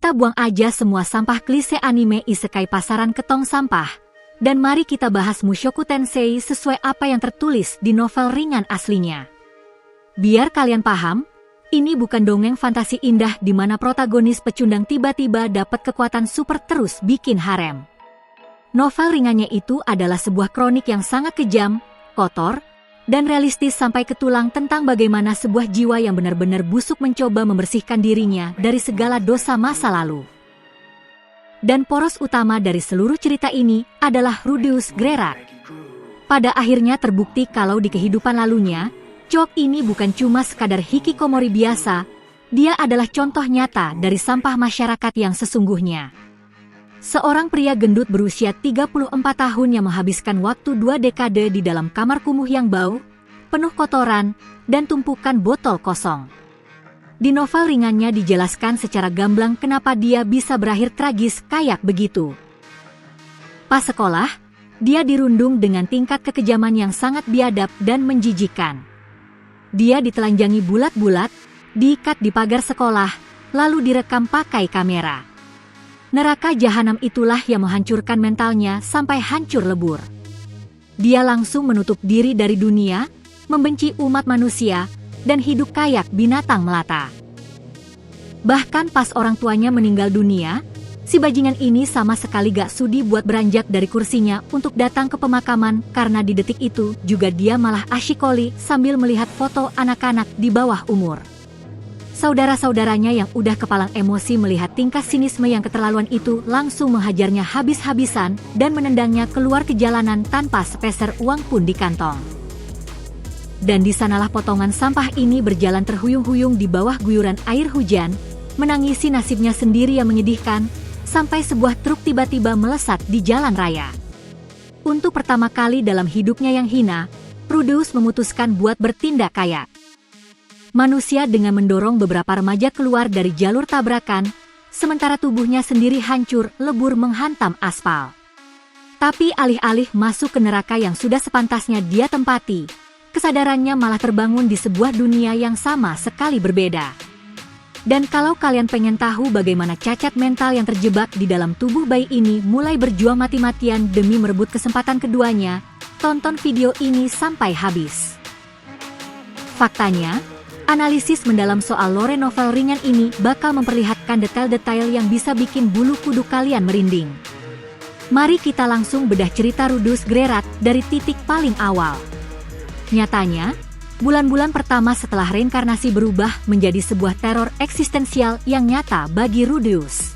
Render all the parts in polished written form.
Kita buang aja semua sampah klise anime isekai pasaran ke tong sampah. Dan mari kita bahas Mushoku Tensei sesuai apa yang tertulis di novel ringan aslinya. Biar kalian paham, ini bukan dongeng fantasi indah di mana protagonis pecundang tiba-tiba dapat kekuatan super terus bikin harem. Novel ringannya itu adalah sebuah kronik yang sangat kejam, kotor, dan realistis sampai ke tulang tentang bagaimana sebuah jiwa yang benar-benar busuk mencoba membersihkan dirinya dari segala dosa masa lalu. Dan poros utama dari seluruh cerita ini adalah Rudeus Greirat. Pada akhirnya terbukti kalau di kehidupan lalunya, Choke ini bukan cuma sekadar hikikomori biasa, dia adalah contoh nyata dari sampah masyarakat yang sesungguhnya. Seorang pria gendut berusia 34 tahun yang menghabiskan waktu 2 dekade di dalam kamar kumuh yang bau, penuh kotoran, dan tumpukan botol kosong. Di novel ringannya dijelaskan secara gamblang kenapa dia bisa berakhir tragis kayak begitu. Pas sekolah, dia dirundung dengan tingkat kekejaman yang sangat biadab dan menjijikan. Dia ditelanjangi bulat-bulat, diikat di pagar sekolah, lalu direkam pakai kamera. Neraka jahanam itulah yang menghancurkan mentalnya sampai hancur lebur. Dia langsung menutup diri dari dunia, membenci umat manusia, dan hidup kayak binatang melata. Bahkan pas orang tuanya meninggal dunia, si bajingan ini sama sekali gak sudi buat beranjak dari kursinya untuk datang ke pemakaman karena di detik itu juga dia malah asyikoli sambil melihat foto anak-anak di bawah umur. Saudara-saudaranya yang udah kepalang emosi melihat tingkah sinisme yang keterlaluan itu langsung menghajarnya habis-habisan dan menendangnya keluar ke jalanan tanpa sepeser uang pun di kantong. Dan di sanalah potongan sampah ini berjalan terhuyung-huyung di bawah guyuran air hujan, menangisi nasibnya sendiri yang menyedihkan, sampai sebuah truk tiba-tiba melesat di jalan raya. Untuk pertama kali dalam hidupnya yang hina, Rudeus memutuskan buat bertindak kayak manusia dengan mendorong beberapa remaja keluar dari jalur tabrakan, sementara tubuhnya sendiri hancur lebur menghantam aspal. Tapi alih-alih masuk ke neraka yang sudah sepantasnya dia tempati, kesadarannya malah terbangun di sebuah dunia yang sama sekali berbeda. Dan kalau kalian pengen tahu bagaimana cacat mental yang terjebak di dalam tubuh bayi ini mulai berjuang mati-matian demi merebut kesempatan keduanya, tonton video ini sampai habis. Faktanya, analisis mendalam soal lore novel ringan ini bakal memperlihatkan detail-detail yang bisa bikin bulu kuduk kalian merinding. Mari kita langsung bedah cerita Rudeus Greirat dari titik paling awal. Nyatanya, bulan-bulan pertama setelah reinkarnasi berubah menjadi sebuah teror eksistensial yang nyata bagi Rudeus.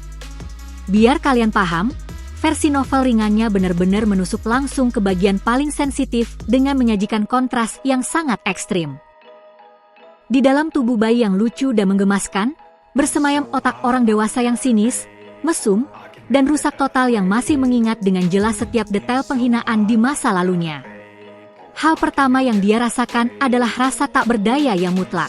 Biar kalian paham, versi novel ringannya benar-benar menusuk langsung ke bagian paling sensitif dengan menyajikan kontras yang sangat ekstrim. Di dalam tubuh bayi yang lucu dan menggemaskan, bersemayam otak orang dewasa yang sinis, mesum, dan rusak total yang masih mengingat dengan jelas setiap detail penghinaan di masa lalunya. Hal pertama yang dia rasakan adalah rasa tak berdaya yang mutlak.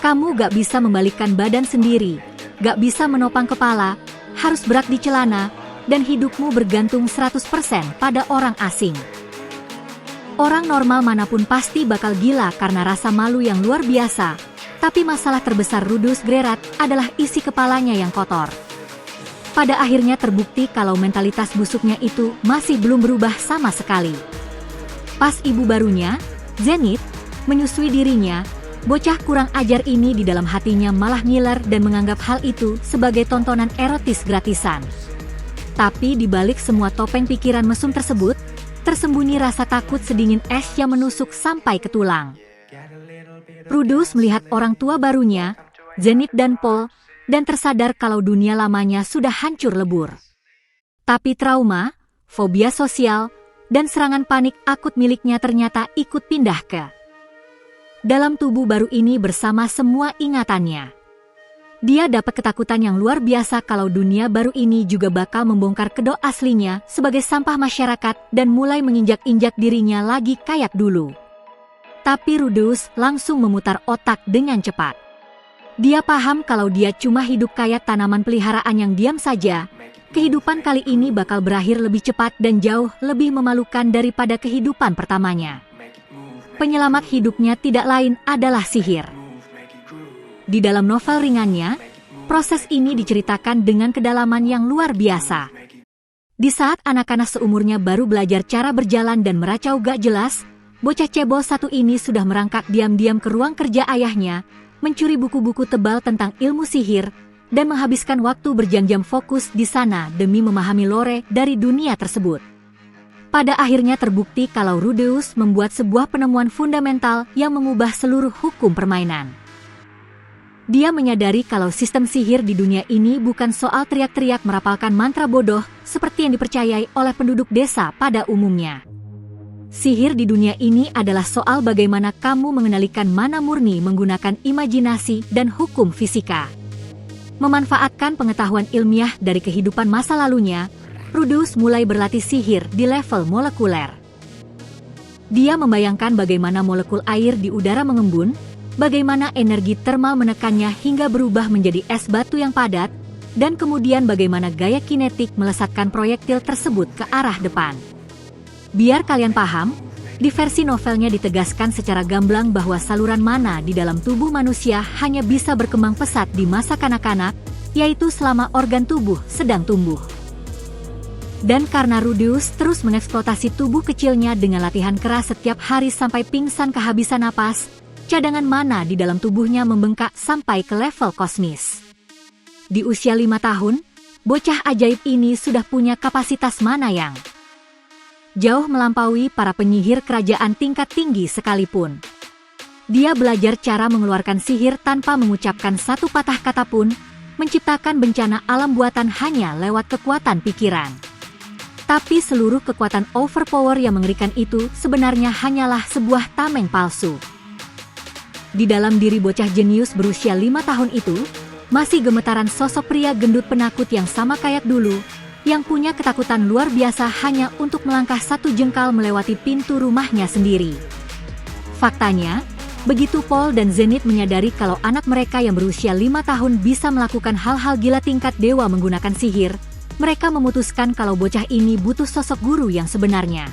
Kamu gak bisa membalikkan badan sendiri, gak bisa menopang kepala, harus berak di celana, dan hidupmu bergantung 100% pada orang asing. Orang normal manapun pasti bakal gila karena rasa malu yang luar biasa, tapi masalah terbesar Rudeus Greirat adalah isi kepalanya yang kotor. Pada akhirnya terbukti kalau mentalitas busuknya itu masih belum berubah sama sekali. Pas ibu barunya, Zenith, menyusui dirinya, bocah kurang ajar ini di dalam hatinya malah ngiler dan menganggap hal itu sebagai tontonan erotis gratisan. Tapi di balik semua topeng pikiran mesum tersebut, tersembunyi rasa takut sedingin es yang menusuk sampai ke tulang. Rudeus melihat orang tua barunya, Zenith dan Paul, dan tersadar kalau dunia lamanya sudah hancur lebur. Tapi trauma, fobia sosial, dan serangan panik akut miliknya ternyata ikut pindah ke dalam tubuh baru ini bersama semua ingatannya. Dia dapat ketakutan yang luar biasa kalau dunia baru ini juga bakal membongkar kedok aslinya sebagai sampah masyarakat dan mulai menginjak-injak dirinya lagi kayak dulu. Tapi Rudeus langsung memutar otak dengan cepat. Dia paham kalau dia cuma hidup kayak tanaman peliharaan yang diam saja, kehidupan kali ini bakal berakhir lebih cepat dan jauh lebih memalukan daripada kehidupan pertamanya. Penyelamat hidupnya tidak lain adalah sihir. Di dalam novel ringannya, Proses ini diceritakan dengan kedalaman yang luar biasa. Di saat anak-anak seumurnya baru belajar cara berjalan dan meracau gak jelas, bocah cebol satu ini sudah merangkak diam-diam ke ruang kerja ayahnya, mencuri buku-buku tebal tentang ilmu sihir, dan menghabiskan waktu berjam-jam fokus di sana demi memahami lore dari dunia tersebut. Pada akhirnya terbukti kalau Rudeus membuat sebuah penemuan fundamental yang mengubah seluruh hukum permainan. Dia menyadari kalau sistem sihir di dunia ini bukan soal teriak-teriak merapalkan mantra bodoh seperti yang dipercayai oleh penduduk desa pada umumnya. Sihir di dunia ini adalah soal bagaimana kamu mengendalikan mana murni menggunakan imajinasi dan hukum fisika. Memanfaatkan pengetahuan ilmiah dari kehidupan masa lalunya, Rudeus mulai berlatih sihir di level molekuler. Dia membayangkan bagaimana molekul air di udara mengembun, bagaimana energi termal menekannya hingga berubah menjadi es batu yang padat, dan kemudian bagaimana gaya kinetik melesatkan proyektil tersebut ke arah depan. Biar kalian paham, di versi novelnya ditegaskan secara gamblang bahwa saluran mana di dalam tubuh manusia hanya bisa berkembang pesat di masa kanak-kanak, yaitu selama organ tubuh sedang tumbuh. Dan karena Rudeus terus mengeksploitasi tubuh kecilnya dengan latihan keras setiap hari sampai pingsan kehabisan napas, cadangan mana di dalam tubuhnya membengkak sampai ke level kosmis. Di usia 5 tahun, bocah ajaib ini sudah punya kapasitas mana yang jauh melampaui para penyihir kerajaan tingkat tinggi sekalipun. Dia belajar cara mengeluarkan sihir tanpa mengucapkan satu patah kata pun, menciptakan bencana alam buatan hanya lewat kekuatan pikiran. Tapi seluruh kekuatan overpower yang mengerikan itu sebenarnya hanyalah sebuah tameng palsu. Di dalam diri bocah jenius berusia 5 tahun itu, masih gemetaran sosok pria gendut penakut yang sama kayak dulu, yang punya ketakutan luar biasa hanya untuk melangkah satu jengkal melewati pintu rumahnya sendiri. Faktanya, begitu Paul dan Zenith menyadari kalau anak mereka yang berusia 5 tahun bisa melakukan hal-hal gila tingkat dewa menggunakan sihir, mereka memutuskan kalau bocah ini butuh sosok guru yang sebenarnya.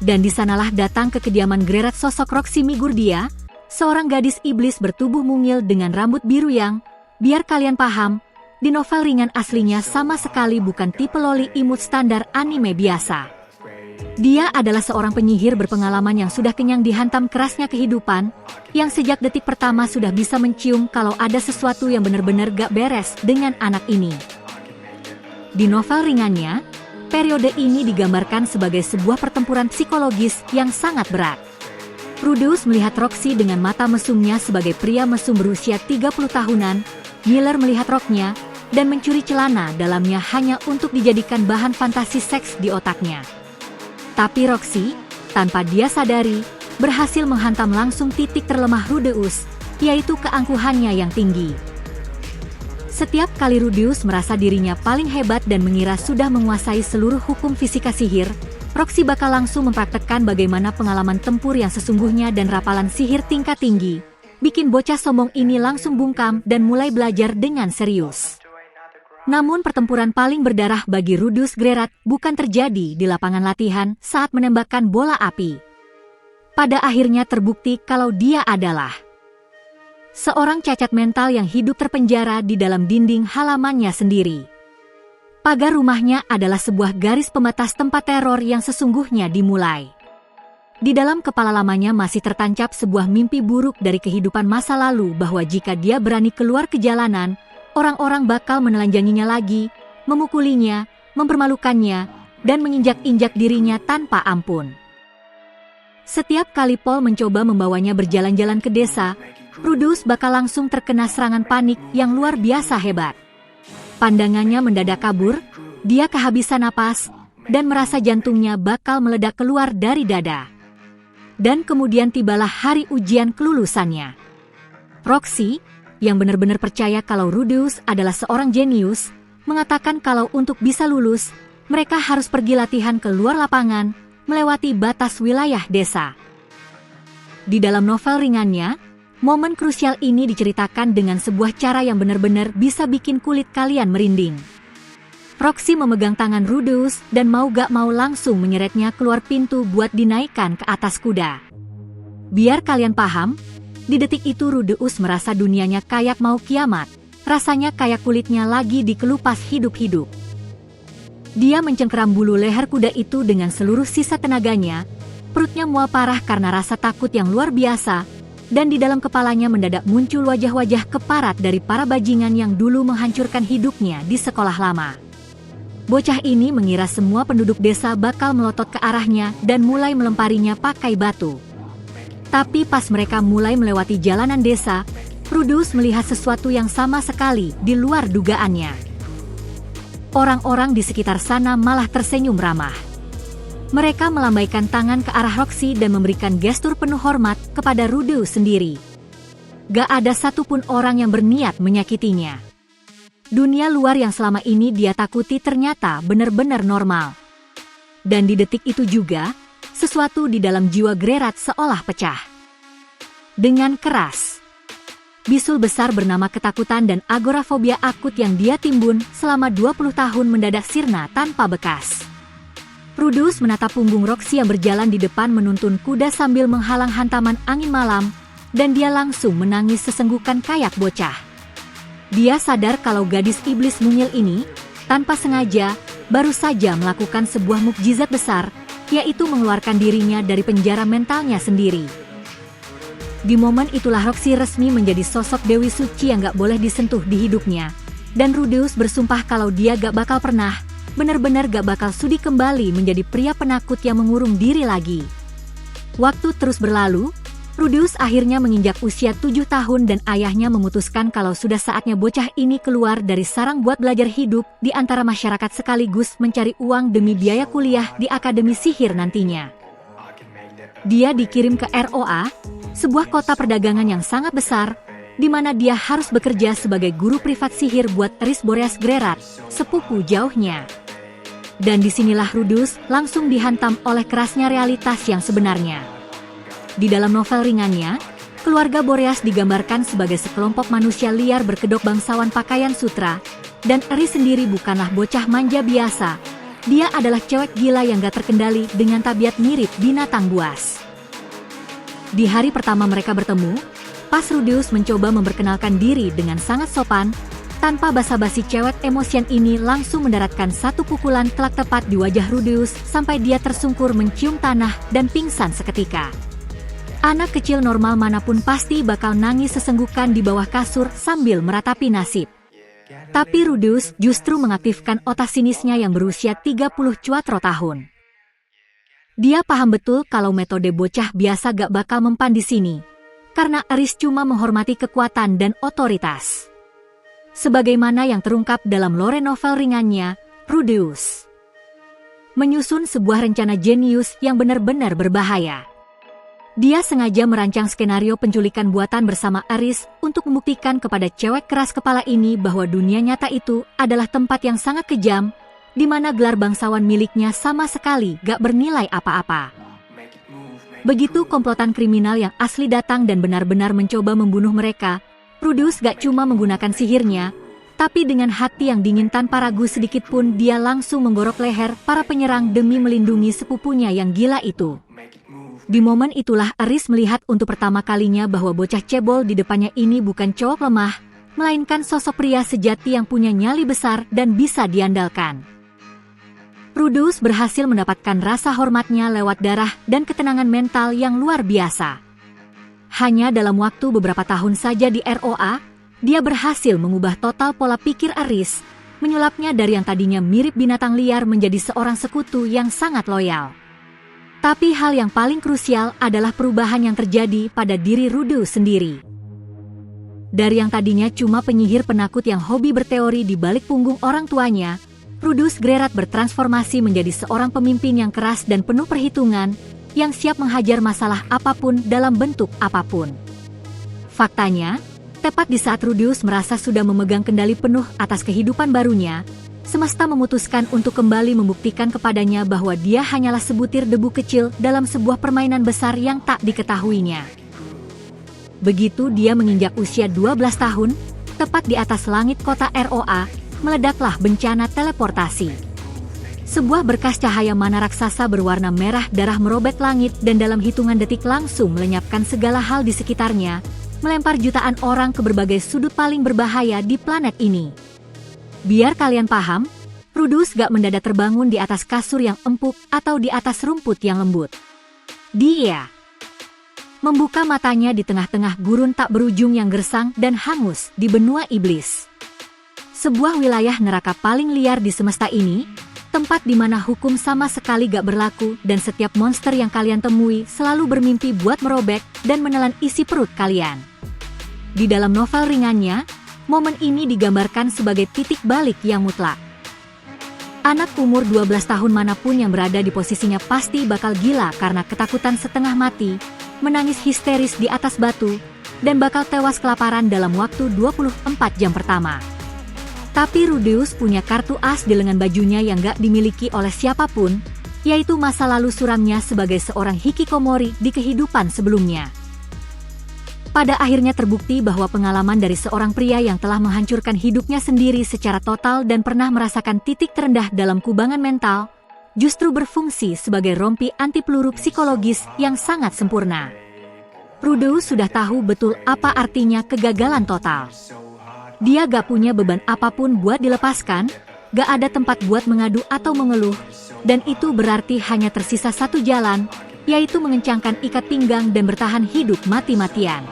Dan di sanalah datang ke kediaman Grerat sosok Roxy Migurdia, seorang gadis iblis bertubuh mungil dengan rambut biru yang, biar kalian paham, di novel ringan aslinya sama sekali bukan tipe loli imut standar anime biasa. Dia adalah seorang penyihir berpengalaman yang sudah kenyang dihantam kerasnya kehidupan, yang sejak detik pertama sudah bisa mencium kalau ada sesuatu yang benar-benar gak beres dengan anak ini. Di novel ringannya, periode ini digambarkan sebagai sebuah pertempuran psikologis yang sangat berat. Rudeus melihat Roxy dengan mata mesumnya sebagai pria mesum berusia 30 tahunan, Miller melihat roknya, dan mencuri celana dalamnya hanya untuk dijadikan bahan fantasi seks di otaknya. Tapi Roxy, tanpa dia sadari, berhasil menghantam langsung titik terlemah Rudeus, yaitu keangkuhannya yang tinggi. Setiap kali Rudeus merasa dirinya paling hebat dan mengira sudah menguasai seluruh hukum fisika sihir, Roxy bakal langsung mempraktekkan bagaimana pengalaman tempur yang sesungguhnya dan rapalan sihir tingkat tinggi, bikin bocah sombong ini langsung bungkam dan mulai belajar dengan serius. Namun pertempuran paling berdarah bagi Rudeus Grerat bukan terjadi di lapangan latihan saat menembakkan bola api. Pada akhirnya terbukti kalau dia adalah seorang cacat mental yang hidup terpenjara di dalam dinding halamannya sendiri. Pagar rumahnya adalah sebuah garis pembatas tempat teror yang sesungguhnya dimulai. Di dalam kepala lamanya masih tertancap sebuah mimpi buruk dari kehidupan masa lalu bahwa jika dia berani keluar ke jalanan, orang-orang bakal menelanjanginya lagi, memukulinya, mempermalukannya, dan menginjak-injak dirinya tanpa ampun. Setiap kali Paul mencoba membawanya berjalan-jalan ke desa, Rudeus bakal langsung terkena serangan panik yang luar biasa hebat. Pandangannya mendadak kabur, dia kehabisan napas, dan merasa jantungnya bakal meledak keluar dari dada. Dan kemudian tibalah hari ujian kelulusannya. Roxy, yang benar-benar percaya kalau Rudeus adalah seorang jenius, mengatakan kalau untuk bisa lulus, mereka harus pergi latihan ke luar lapangan, melewati batas wilayah desa. Di dalam novel ringannya, momen krusial ini diceritakan dengan sebuah cara yang benar-benar bisa bikin kulit kalian merinding. Roxy memegang tangan Rudeus dan mau gak mau langsung menyeretnya keluar pintu buat dinaikkan ke atas kuda. Biar kalian paham, di detik itu Rudeus merasa dunianya kayak mau kiamat, rasanya kayak kulitnya lagi dikelupas hidup-hidup. Dia mencengkeram bulu leher kuda itu dengan seluruh sisa tenaganya, perutnya mual parah karena rasa takut yang luar biasa, dan di dalam kepalanya mendadak muncul wajah-wajah keparat dari para bajingan yang dulu menghancurkan hidupnya di sekolah lama. Bocah ini mengira semua penduduk desa bakal melotot ke arahnya dan mulai melemparinya pakai batu. Tapi pas mereka mulai melewati jalanan desa, Rudeus melihat sesuatu yang sama sekali di luar dugaannya. Orang-orang di sekitar sana malah tersenyum ramah. Mereka melambaikan tangan ke arah Roxy dan memberikan gestur penuh hormat kepada Rudeus sendiri. Gak ada satupun orang yang berniat menyakitinya. Dunia luar yang selama ini dia takuti ternyata benar-benar normal. Dan di detik itu juga, sesuatu di dalam jiwa Grerat seolah pecah. Dengan keras, bisul besar bernama ketakutan dan agorafobia akut yang dia timbun selama 20 tahun mendadak sirna tanpa bekas. Rudeus menatap punggung Roxy yang berjalan di depan menuntun kuda sambil menghalang hantaman angin malam, dan dia langsung menangis sesenggukan kayak bocah. Dia sadar kalau gadis iblis mungil ini, tanpa sengaja, baru saja melakukan sebuah mukjizat besar, yaitu mengeluarkan dirinya dari penjara mentalnya sendiri. Di momen itulah Roxy resmi menjadi sosok Dewi Suci yang gak boleh disentuh di hidupnya, dan Rudeus bersumpah kalau dia gak bakal pernah, benar-benar gak bakal sudi kembali menjadi pria penakut yang mengurung diri lagi. Waktu terus berlalu, Rudeus akhirnya menginjak usia 7 tahun dan ayahnya memutuskan kalau sudah saatnya bocah ini keluar dari sarang buat belajar hidup di antara masyarakat sekaligus mencari uang demi biaya kuliah di Akademi Sihir nantinya. Dia dikirim ke ROA, sebuah kota perdagangan yang sangat besar, di mana dia harus bekerja sebagai guru privat sihir buat Eris Boreas Grerat, sepupu jauhnya. Dan disinilah Rudeus langsung dihantam oleh kerasnya realitas yang sebenarnya. Di dalam novel ringannya, keluarga Boreas digambarkan sebagai sekelompok manusia liar berkedok bangsawan pakaian sutra, dan Eris sendiri bukanlah bocah manja biasa. Dia adalah cewek gila yang gak terkendali dengan tabiat mirip binatang buas. Di hari pertama mereka bertemu, pas Rudeus mencoba memperkenalkan diri dengan sangat sopan, tanpa basa-basi cewek emosian ini langsung mendaratkan satu pukulan telak tepat di wajah Rudeus sampai dia tersungkur mencium tanah dan pingsan seketika. Anak kecil normal manapun pasti bakal nangis sesenggukan di bawah kasur sambil meratapi nasib. Tapi Rudeus justru mengaktifkan otak sinisnya yang berusia 30 cuatro tahun. Dia paham betul kalau metode bocah biasa gak bakal mempan di sini, karena Eris cuma menghormati kekuatan dan otoritas. Sebagaimana yang terungkap dalam lore novel ringannya, Rudeus menyusun sebuah rencana jenius yang benar-benar berbahaya. Dia sengaja merancang skenario penculikan buatan bersama Eris untuk membuktikan kepada cewek keras kepala ini bahwa dunia nyata itu adalah tempat yang sangat kejam, di mana gelar bangsawan miliknya sama sekali gak bernilai apa-apa. Begitu komplotan kriminal yang asli datang dan benar-benar mencoba membunuh mereka, Rudeus gak cuma menggunakan sihirnya, tapi dengan hati yang dingin tanpa ragu sedikit pun dia langsung menggorok leher para penyerang demi melindungi sepupunya yang gila itu. Di momen itulah Eris melihat untuk pertama kalinya bahwa bocah cebol di depannya ini bukan cowok lemah, melainkan sosok pria sejati yang punya nyali besar dan bisa diandalkan. Rudeus berhasil mendapatkan rasa hormatnya lewat darah dan ketenangan mental yang luar biasa. Hanya dalam waktu beberapa tahun saja di ROA, dia berhasil mengubah total pola pikir Eris, menyulapnya dari yang tadinya mirip binatang liar menjadi seorang sekutu yang sangat loyal. Tapi hal yang paling krusial adalah perubahan yang terjadi pada diri Rudeus sendiri. Dari yang tadinya cuma penyihir penakut yang hobi berteori di balik punggung orang tuanya, Rudeus Grerat bertransformasi menjadi seorang pemimpin yang keras dan penuh perhitungan, yang siap menghajar masalah apapun dalam bentuk apapun. Faktanya, tepat di saat Rudeus merasa sudah memegang kendali penuh atas kehidupan barunya, semesta memutuskan untuk kembali membuktikan kepadanya bahwa dia hanyalah sebutir debu kecil dalam sebuah permainan besar yang tak diketahuinya. Begitu dia menginjak usia 12 tahun, tepat di atas langit kota ROA, meledaklah bencana teleportasi. Sebuah berkas cahaya mana raksasa berwarna merah darah merobek langit dan dalam hitungan detik langsung melenyapkan segala hal di sekitarnya, melempar jutaan orang ke berbagai sudut paling berbahaya di planet ini. Biar kalian paham, Rudeus gak mendadak terbangun di atas kasur yang empuk atau di atas rumput yang lembut. Dia membuka matanya di tengah-tengah gurun tak berujung yang gersang dan hangus di benua iblis. Sebuah wilayah neraka paling liar di semesta ini, tempat di mana hukum sama sekali gak berlaku dan setiap monster yang kalian temui selalu bermimpi buat merobek dan menelan isi perut kalian. Di dalam novel ringannya, momen ini digambarkan sebagai titik balik yang mutlak. Anak umur 12 tahun manapun yang berada di posisinya pasti bakal gila karena ketakutan setengah mati, menangis histeris di atas batu, dan bakal tewas kelaparan dalam waktu 24 jam pertama. Tapi Rudeus punya kartu as di lengan bajunya yang gak dimiliki oleh siapapun, yaitu masa lalu suramnya sebagai seorang hikikomori di kehidupan sebelumnya. Pada akhirnya terbukti bahwa pengalaman dari seorang pria yang telah menghancurkan hidupnya sendiri secara total dan pernah merasakan titik terendah dalam kubangan mental, justru berfungsi sebagai rompi anti peluru psikologis yang sangat sempurna. Rudeus sudah tahu betul apa artinya kegagalan total. Dia gak punya beban apapun buat dilepaskan, gak ada tempat buat mengadu atau mengeluh, dan itu berarti hanya tersisa satu jalan, yaitu mengencangkan ikat pinggang dan bertahan hidup mati-matian.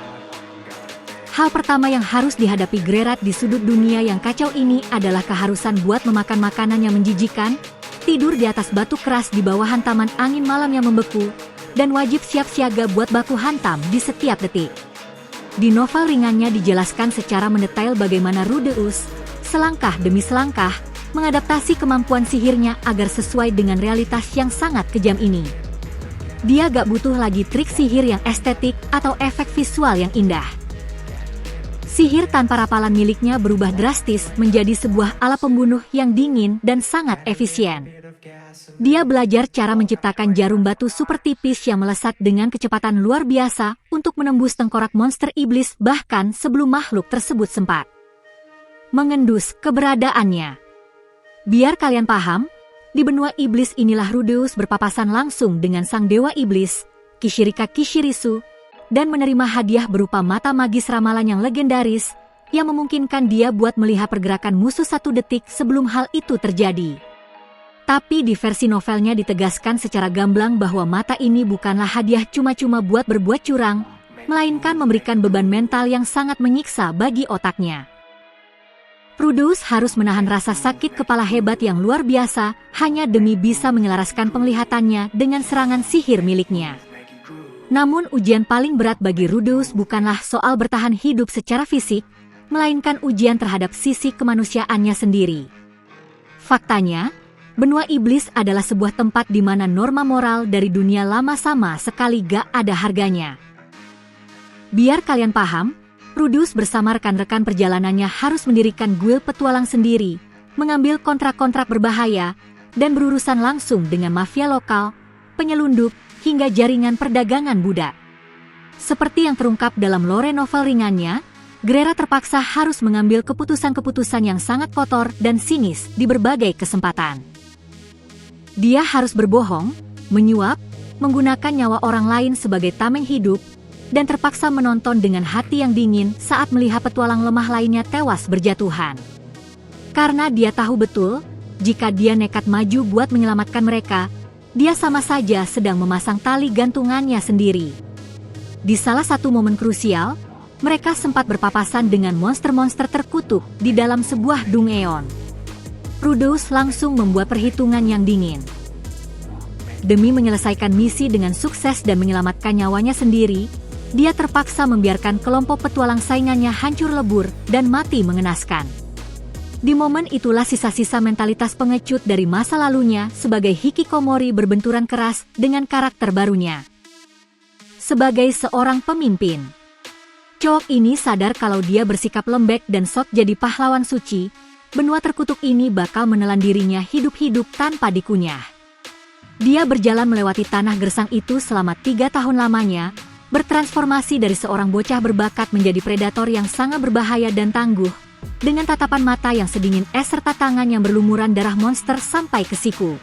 Hal pertama yang harus dihadapi Geralt di sudut dunia yang kacau ini adalah keharusan buat memakan makanan yang menjijikan, tidur di atas batu keras di bawah hantaman angin malam yang membeku, dan wajib siap siaga buat baku hantam di setiap detik. Di novel ringannya dijelaskan secara mendetail bagaimana Rudeus, selangkah demi selangkah, mengadaptasi kemampuan sihirnya agar sesuai dengan realitas yang sangat kejam ini. Dia gak butuh lagi trik sihir yang estetik atau efek visual yang indah. Sihir tanpa rapalan miliknya berubah drastis menjadi sebuah ala pembunuh yang dingin dan sangat efisien. Dia belajar cara menciptakan jarum batu super tipis yang melesat dengan kecepatan luar biasa untuk menembus tengkorak monster iblis bahkan sebelum makhluk tersebut sempat mengendus keberadaannya. Biar kalian paham, di benua iblis inilah Rudeus berpapasan langsung dengan sang dewa iblis, Kishirika Kishirisu, dan menerima hadiah berupa mata magis ramalan yang legendaris yang memungkinkan dia buat melihat pergerakan musuh 1 detik sebelum hal itu terjadi. Tapi di versi novelnya ditegaskan secara gamblang bahwa mata ini bukanlah hadiah cuma-cuma buat berbuat curang, melainkan memberikan beban mental yang sangat menyiksa bagi otaknya. Rudeus harus menahan rasa sakit kepala hebat yang luar biasa hanya demi bisa menyelaraskan penglihatannya dengan serangan sihir miliknya. Namun ujian paling berat bagi Rudeus bukanlah soal bertahan hidup secara fisik, melainkan ujian terhadap sisi kemanusiaannya sendiri. Faktanya, benua iblis adalah sebuah tempat di mana norma moral dari dunia lama sama sekali gak ada harganya. Biar kalian paham, Rudeus bersama rekan-rekan perjalanannya harus mendirikan guild petualang sendiri, mengambil kontrak-kontrak berbahaya, dan berurusan langsung dengan mafia lokal, penyelundup, hingga jaringan perdagangan budak. Seperti yang terungkap dalam lore novel ringannya, Geralt terpaksa harus mengambil keputusan-keputusan yang sangat kotor dan sinis di berbagai kesempatan. Dia harus berbohong, menyuap, menggunakan nyawa orang lain sebagai tameng hidup, dan terpaksa menonton dengan hati yang dingin saat melihat petualang lemah lainnya tewas berjatuhan. Karena dia tahu betul, jika dia nekat maju buat menyelamatkan mereka, dia sama saja sedang memasang tali gantungannya sendiri. Di salah satu momen krusial, mereka sempat berpapasan dengan monster-monster terkutuk di dalam sebuah dungeon. Rudeus langsung membuat perhitungan yang dingin. Demi menyelesaikan misi dengan sukses dan menyelamatkan nyawanya sendiri, dia terpaksa membiarkan kelompok petualang saingannya hancur lebur dan mati mengenaskan. Di momen itulah sisa-sisa mentalitas pengecut dari masa lalunya sebagai hikikomori berbenturan keras dengan karakter barunya. Sebagai seorang pemimpin, cowok ini sadar kalau dia bersikap lembek dan sok jadi pahlawan suci, benua terkutuk ini bakal menelan dirinya hidup-hidup tanpa dikunyah. Dia berjalan melewati tanah gersang itu selama 3 tahun lamanya, bertransformasi dari seorang bocah berbakat menjadi predator yang sangat berbahaya dan tangguh, dengan tatapan mata yang sedingin es serta tangan yang berlumuran darah monster sampai ke siku.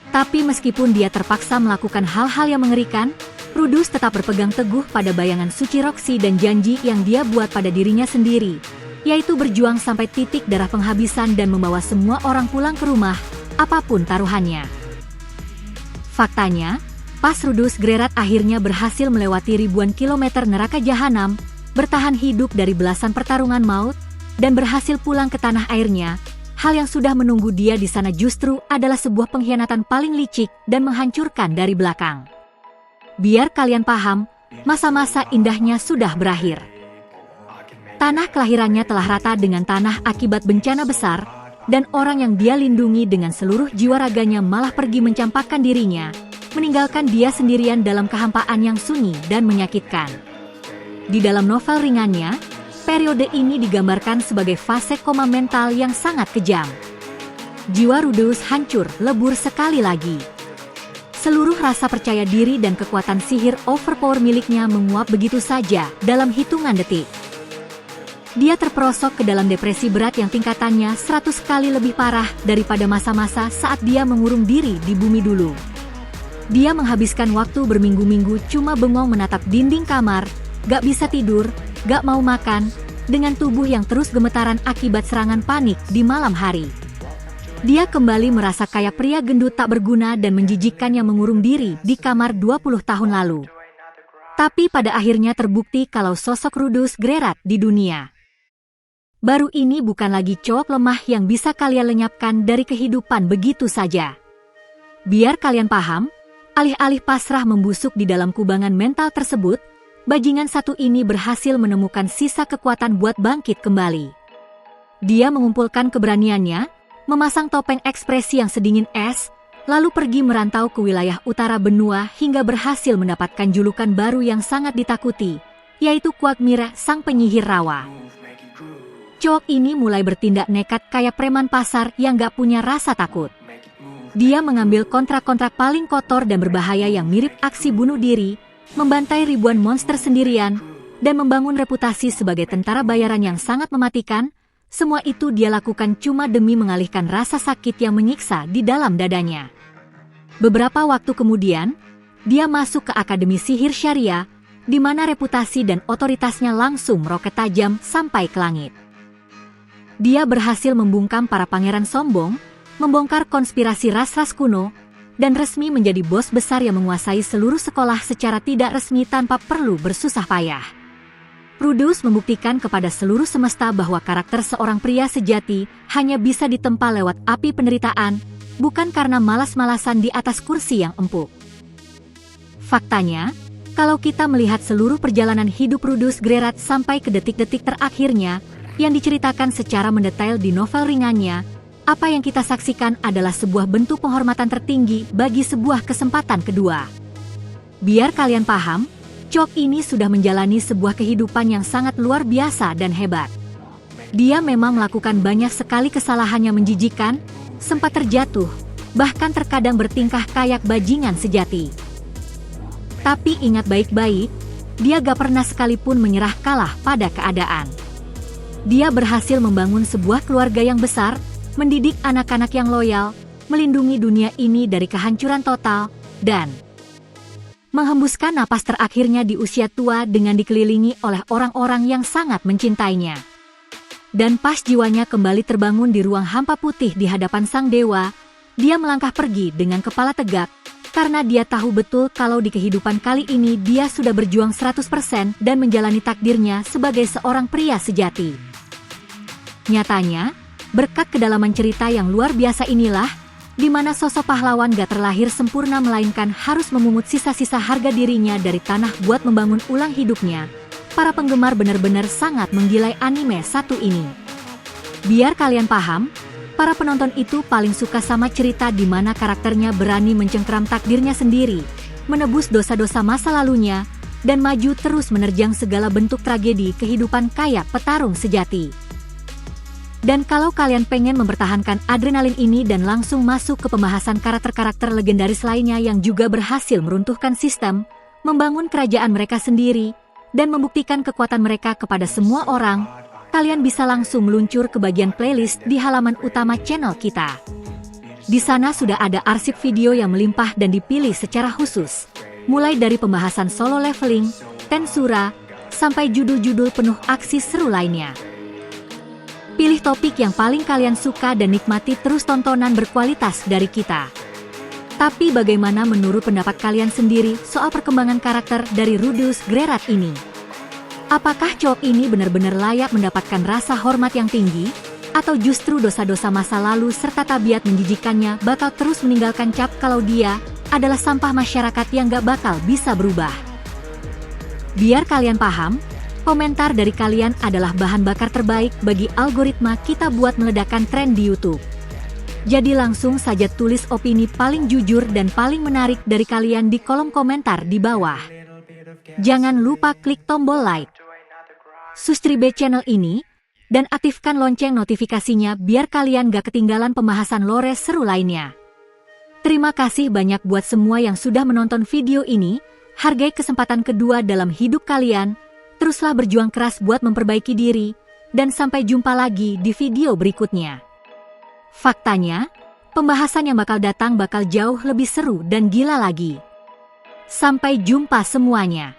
Tapi meskipun dia terpaksa melakukan hal-hal yang mengerikan, Rudus tetap berpegang teguh pada bayangan suci Roxy dan janji yang dia buat pada dirinya sendiri, yaitu berjuang sampai titik darah penghabisan dan membawa semua orang pulang ke rumah, apapun taruhannya. Faktanya, pas Rudus Grerat akhirnya berhasil melewati ribuan kilometer neraka jahanam, bertahan hidup dari belasan pertarungan maut, dan berhasil pulang ke tanah airnya, hal yang sudah menunggu dia di sana justru adalah sebuah pengkhianatan paling licik dan menghancurkan dari belakang. Biar kalian paham, masa-masa indahnya sudah berakhir. Tanah kelahirannya telah rata dengan tanah akibat bencana besar, dan orang yang dia lindungi dengan seluruh jiwa raganya malah pergi mencampakkan dirinya, meninggalkan dia sendirian dalam kehampaan yang sunyi dan menyakitkan. Di dalam novel ringannya, periode ini digambarkan sebagai fase koma mental yang sangat kejam. Jiwa Rudus hancur lebur sekali lagi. Seluruh rasa percaya diri dan kekuatan sihir overpower miliknya menguap begitu saja dalam hitungan detik. Dia terperosok ke dalam depresi berat yang tingkatannya 100 kali lebih parah daripada masa-masa saat dia mengurung diri di bumi dulu. Dia menghabiskan waktu berminggu-minggu cuma bengong menatap dinding kamar, gak bisa tidur, gak mau makan, dengan tubuh yang terus gemetaran akibat serangan panik di malam hari. Dia kembali merasa kayak pria gendut tak berguna dan menjijikkan yang mengurung diri di kamar 20 tahun lalu. Tapi pada akhirnya terbukti kalau sosok Rudus Grerat di dunia baru ini bukan lagi cowok lemah yang bisa kalian lenyapkan dari kehidupan begitu saja. Biar kalian paham, alih-alih pasrah membusuk di dalam kubangan mental tersebut, bajingan satu ini berhasil menemukan sisa kekuatan buat bangkit kembali. Dia mengumpulkan keberaniannya, memasang topeng ekspresi yang sedingin es, lalu pergi merantau ke wilayah utara benua hingga berhasil mendapatkan julukan baru yang sangat ditakuti, yaitu Quagmire, sang penyihir rawa. Cowok ini mulai bertindak nekat kayak preman pasar yang gak punya rasa takut. Dia mengambil kontrak-kontrak paling kotor dan berbahaya yang mirip aksi bunuh diri, membantai ribuan monster sendirian, dan membangun reputasi sebagai tentara bayaran yang sangat mematikan. Semua itu dia lakukan cuma demi mengalihkan rasa sakit yang menyiksa di dalam dadanya. Beberapa waktu kemudian, dia masuk ke Akademi Sihir Syariah, di mana reputasi dan otoritasnya langsung meroket tajam sampai ke langit. Dia berhasil membungkam para pangeran sombong, membongkar konspirasi ras-ras kuno, dan resmi menjadi bos besar yang menguasai seluruh sekolah secara tidak resmi tanpa perlu bersusah payah. Rudus membuktikan kepada seluruh semesta bahwa karakter seorang pria sejati hanya bisa ditempa lewat api penderitaan, bukan karena malas-malasan di atas kursi yang empuk. Faktanya, kalau kita melihat seluruh perjalanan hidup Rudus Grerat sampai ke detik-detik terakhirnya, yang diceritakan secara mendetail di novel ringannya, apa yang kita saksikan adalah sebuah bentuk penghormatan tertinggi bagi sebuah kesempatan kedua. Biar kalian paham, cowok ini sudah menjalani sebuah kehidupan yang sangat luar biasa dan hebat. Dia memang melakukan banyak sekali kesalahan yang menjijikan, sempat terjatuh, bahkan terkadang bertingkah kayak bajingan sejati. Tapi ingat baik-baik, dia gak pernah sekalipun menyerah kalah pada keadaan. Dia berhasil membangun sebuah keluarga yang besar, mendidik anak-anak yang loyal, melindungi dunia ini dari kehancuran total, dan menghembuskan napas terakhirnya di usia tua dengan dikelilingi oleh orang-orang yang sangat mencintainya. Dan pas jiwanya kembali terbangun di ruang hampa putih di hadapan sang dewa, dia melangkah pergi dengan kepala tegak, karena dia tahu betul kalau di kehidupan kali ini dia sudah berjuang 100% dan menjalani takdirnya sebagai seorang pria sejati. Nyatanya, berkat kedalaman cerita yang luar biasa inilah, di mana sosok pahlawan gak terlahir sempurna melainkan harus memungut sisa-sisa harga dirinya dari tanah buat membangun ulang hidupnya. Para penggemar benar-benar sangat menggilai anime satu ini. Biar kalian paham, para penonton itu paling suka sama cerita di mana karakternya berani mencengkeram takdirnya sendiri, menebus dosa-dosa masa lalunya, dan maju terus menerjang segala bentuk tragedi kehidupan kayak petarung sejati. Dan kalau kalian pengen mempertahankan adrenalin ini dan langsung masuk ke pembahasan karakter-karakter legendaris lainnya yang juga berhasil meruntuhkan sistem, membangun kerajaan mereka sendiri, dan membuktikan kekuatan mereka kepada semua orang, kalian bisa langsung meluncur ke bagian playlist di halaman utama channel kita. Di sana sudah ada arsip video yang melimpah dan dipilih secara khusus. Mulai dari pembahasan solo leveling, Tensura, sampai judul-judul penuh aksi seru lainnya. Pilih topik yang paling kalian suka dan nikmati terus tontonan berkualitas dari kita. Tapi bagaimana menurut pendapat kalian sendiri soal perkembangan karakter dari Rudeus Geralt ini? Apakah cowok ini benar-benar layak mendapatkan rasa hormat yang tinggi? Atau justru dosa-dosa masa lalu serta tabiat menjijikannya bakal terus meninggalkan cap kalau dia adalah sampah masyarakat yang gak bakal bisa berubah? Biar kalian paham, komentar dari kalian adalah bahan bakar terbaik bagi algoritma kita buat meledakkan tren di YouTube. Jadi langsung saja tulis opini paling jujur dan paling menarik dari kalian di kolom komentar di bawah. Jangan lupa klik tombol like, subscribe channel ini, dan aktifkan lonceng notifikasinya biar kalian gak ketinggalan pembahasan lore seru lainnya. Terima kasih banyak buat semua yang sudah menonton video ini. Hargai kesempatan kedua dalam hidup kalian, teruslah berjuang keras buat memperbaiki diri, dan sampai jumpa lagi di video berikutnya. Faktanya, pembahasan yang bakal datang bakal jauh lebih seru dan gila lagi. Sampai jumpa semuanya.